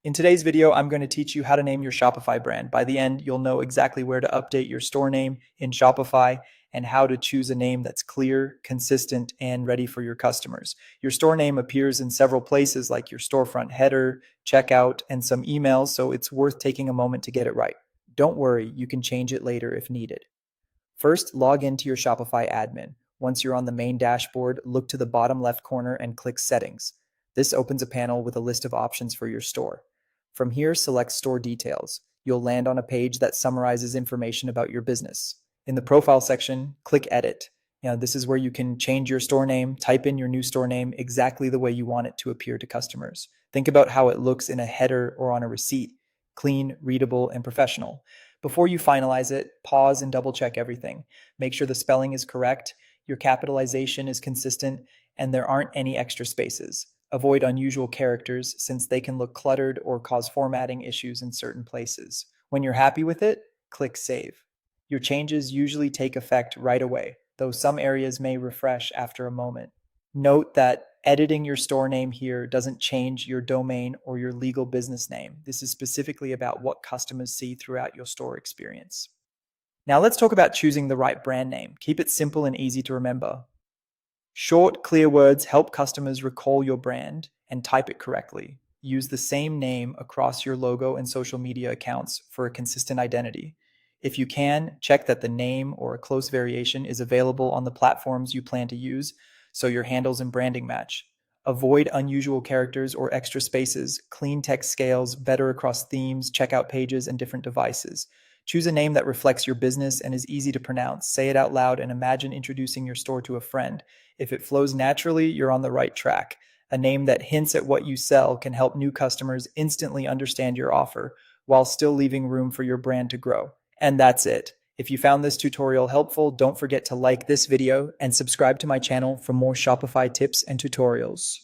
In today's video, I'm going to teach you how to name your Shopify brand. By the end, you'll know exactly where to update your store name in Shopify and how to choose a name that's clear, consistent, and ready for your customers. Your store name appears in several places like your storefront header, checkout, and some emails, so it's worth taking a moment to get it right. Don't worry, you can change it later if needed. First, log into your Shopify admin. Once you're on the main dashboard, look to the bottom left corner and click Settings. This opens a panel with a list of options for your store. From here, select Store Details. You'll land on a page that summarizes information about your business. In the Profile section, click Edit. This is where you can change your store name, type in your new store name exactly the way you want it to appear to customers. Think about how it looks in a header or on a receipt: clean, readable, and professional. Before you finalize it, pause and double check everything. Make sure the spelling is correct, your capitalization is consistent, and there aren't any extra spaces. Avoid unusual characters since they can look cluttered or cause formatting issues in certain places. When you're happy with it, click Save. Your changes usually take effect right away, though some areas may refresh after a moment. Note that editing your store name here doesn't change your domain or your legal business name. This is specifically about what customers see throughout your store experience. Now let's talk about choosing the right brand name. Keep it simple and easy to remember. Short, clear words help customers recall your brand and type it correctly. Use the same name across your logo and social media accounts for a consistent identity. If you can, check that the name or a close variation is available on the platforms you plan to use so your handles and branding match. Avoid unusual characters or extra spaces. Clean text scales better across themes, checkout pages, and different devices. Choose a name that reflects your business and is easy to pronounce. Say it out loud and imagine introducing your store to a friend. If it flows naturally, you're on the right track. A name that hints at what you sell can help new customers instantly understand your offer while still leaving room for your brand to grow. And that's it. If you found this tutorial helpful, don't forget to like this video and subscribe to my channel for more Shopify tips and tutorials.